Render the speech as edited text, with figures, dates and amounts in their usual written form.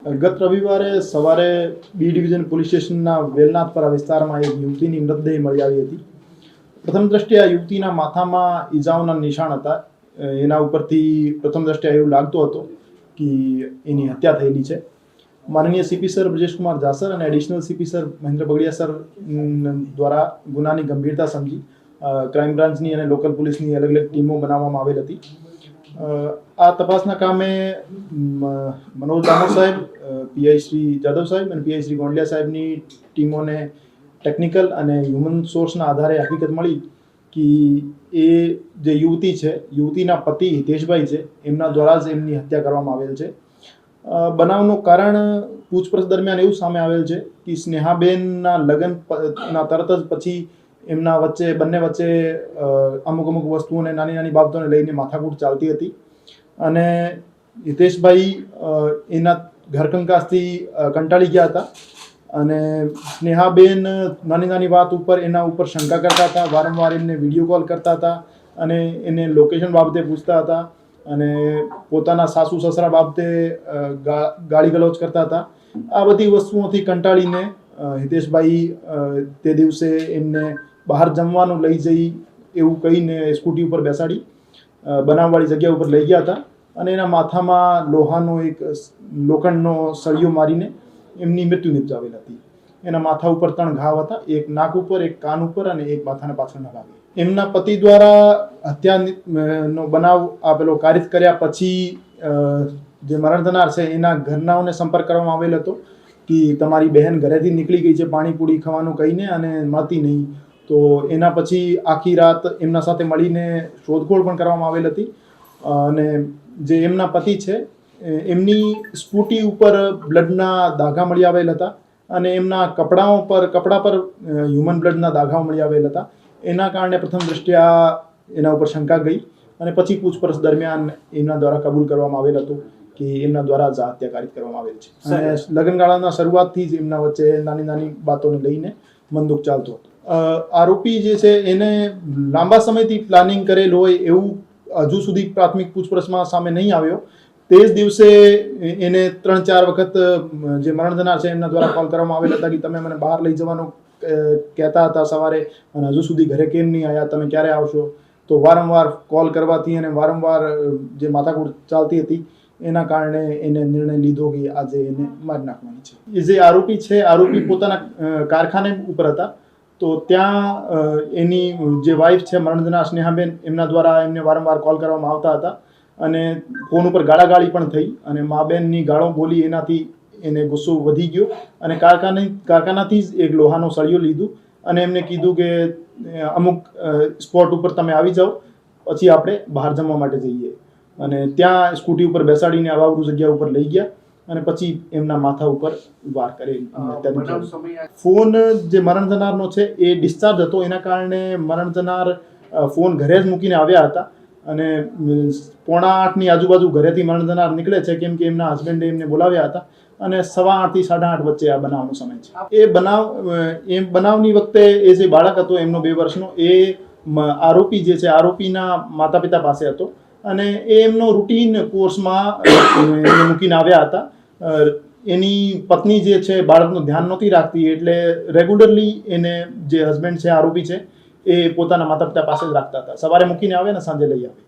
ગત રવિવારે સવારે બી ડિવિઝન પોલીસ સ્ટેશનના વેલનાથપરા વિસ્તારમાં એક યુવતીની મૃતદેહ મળી આવી હતી. પ્રથમ દ્રષ્ટિએ આ યુવતીના માથામાં ઈજાઓના નિશાન હતા. એના ઉપરથી પ્રથમ દ્રષ્ટિએ એવું લાગતું હતું કે એની હત્યા થયેલી છે. માનનીય સીપી સર બ્રજેશકુમાર જાસર અને additional CP sir Mahendra Bagadia sir દ્વારા ગુનાની ગંભીરતા સમજી ક્રાઇમ બ્રાન્ચની અને લોકલ પોલીસની અલગ અલગ ટીમો બનાવવામાં આવેલ હતી. આ તપાસના કામે મનોજ દામોદ સાહેબ, પીઆઈ શ્રી જાદવ સાહેબ અને પીઆઈ શ્રી ગોંડલિયા સાહેબની ટીમોને ટેકનિકલ અને હ્યુમન સોર્સના આધારે હકીકત મળી કે એ જે યુવતી છે, યુવતીના પતિ હિતેશભાઈ છે, એમના દ્વારા જ એમની હત્યા કરવામાં આવેલ છે. બનાવનું કારણ પૂછપરછ દરમિયાન એવું સામે આવેલ છે કે સ્નેહાબેનના લગ્નના તરત જ પછી એમના વચ્ચે બંને વચ્ચે અમુક વસ્તુઓને નાની નાની બાબતોને લઈને માથાકૂટ ચાલતી હતી અને હિતેશભાઈ એના ઘરકંકાસથી કંટાળી ગયા હતા અને સ્નેહાબેન નાની નાની વાત ઉપર એના ઉપર શંકા કરતા હતા. વારંવાર એમને વિડીયો કોલ કરતા હતા અને એને લોકેશન બાબતે પૂછતા હતા અને પોતાના સાસુ સસરા બાબતે ગાળી ગલોચ કરતા હતા. આ બધી વસ્તુઓથી કંટાળીને હિતેશભાઈ તે દિવસે એમને બહાર જમવાનું લઈ જઈ એવું કહીને સ્કૂટી ઉપર બેસાડી બનાવવાળી જગ્યા ઉપર લઈ ગયા હતા અને એના માથામાં લોખંડનો સળિયો મારીને એમની મૃત્યુ નિપજાવેલ હતી. એના માથા ઉપર 3 ઘાવ હતા, એક નાક ઉપર, એક કાન ઉપર અને એક માથાના પાછળના ભાગે. એમના પતિ દ્વારા હત્યાનો બનાવ આપેલો કારિત કર્યા પછી જે મરણ થનાર છે એના ઘરનાઓને સંપર્ક કરવામાં આવેલ હતો કે તમારી બહેન ઘરેથી નીકળી ગઈ છે પાણીપુરી ખાવાનું કહીને અને મળતી નહીં. તો એના પછી આખી રાત એમના સાથે મળીને શોધખોળ પણ કરવામાં આવેલ હતી અને જે એમના પતિ છે એમની સ્કૂટી ઉપર બ્લડના દાગા મળી આવેલ હતા અને એમના કપડા પર હ્યુમન બ્લડના દાગાઓ મળી આવેલ હતા. એના કારણે પ્રથમ દ્રષ્ટિયા એના ઉપર શંકા ગઈ અને પછી પૂછપરછ દરમિયાન એમના દ્વારા કબૂલ કરવામાં આવેલ હતું કે એમના દ્વારા જ હત્યા કારિત કરવામાં આવેલ છે. અને લગ્નગાળાના શરૂઆતથી જ એમના વચ્ચે નાની નાની બાતોને લઈને મનદુખ ચાલતો હતો. આરોપી જે છે એને લાંબા સમયથી પ્લાનિંગ કરેલ હોય એવું હજુ સુધી પ્રાથમિક પૂછપરછમાં સામે નહીં આવ્યો. તે જ દિવસે એને 3-4 વખત જે મરણ થનાર છે એમના દ્વારા કોલ કરવામાં આવેલ હતા કે તમે મને બહાર લઈ જવાનું કહેતા હતા સવારે અને હજુ સુધી ઘરે કેમ નહીં આવ્યા, તમે ક્યારે આવશો? તો વારંવાર કોલ કરવાથી અને વારંવાર જે માથાકૂટ ચાલતી હતી એના કારણે એને નિર્ણય લીધો કે આજે એને મારી નાખવાની છે. એ જે આરોપી છે, આરોપી પોતાના કારખાને ઉપર હતા. તો ત્યાં એની જે વાઇફ છે મરણજના સ્નેહાબેન, એમના દ્વારા એમને વારંવાર કોલ કરવામાં આવતા હતા અને ફોન ઉપર ગાળાગાળી પણ થઈ અને મા બેનની ગાળો બોલી એનાથી એને ગુસ્સો વધી ગયો અને કારખાનાથી જ એક લોહાનો સળિયો લીધું અને એમને કીધું કે અમુક સ્પોટ ઉપર તમે આવી જાઓ, પછી આપણે બહાર જમવા માટે જઈએ. અને ત્યાં સ્કૂટી ઉપર બેસાડીને અવાવરૂ જગ્યા ઉપર લઈ ગયા અને પછી એમના માથા ઉપર વાર કરેલ. ફોન જે મરણ થનારનો છે એ ડિસ્ચાર્જ હતો, એના કારણે મરણ થનાર ફોન ઘરે જ મૂકીને આવ્યા હતા અને 7:45ની આજુબાજુ ઘરેથી મરણ થનાર નીકળે છે કેમ કે એમના હસબન્ડે એમને બોલાવ્યા હતા અને 8:15 થી 8:30 વચ્ચે આ બનાવનો સમય છે. એ બનાવની વખતે એ જે બાળક હતો એમનો 2 વર્ષનો, એ આરોપી જે છે આરોપીના માતા પિતા પાસે હતો અને એ એમનો રૂટીન કોર્સમાં મૂકીને આવ્યા હતા. એની પત્ની જે છે બાળકનું ધ્યાન નહોતી રાખતી એટલે રેગ્યુલરલી એને જે હસબન્ડ છે આરોપી છે એ પોતાના માતા પિતા પાસે જ રાખતા હતા. સવારે મૂકીને આવે ને સાંજે લઈ આવે.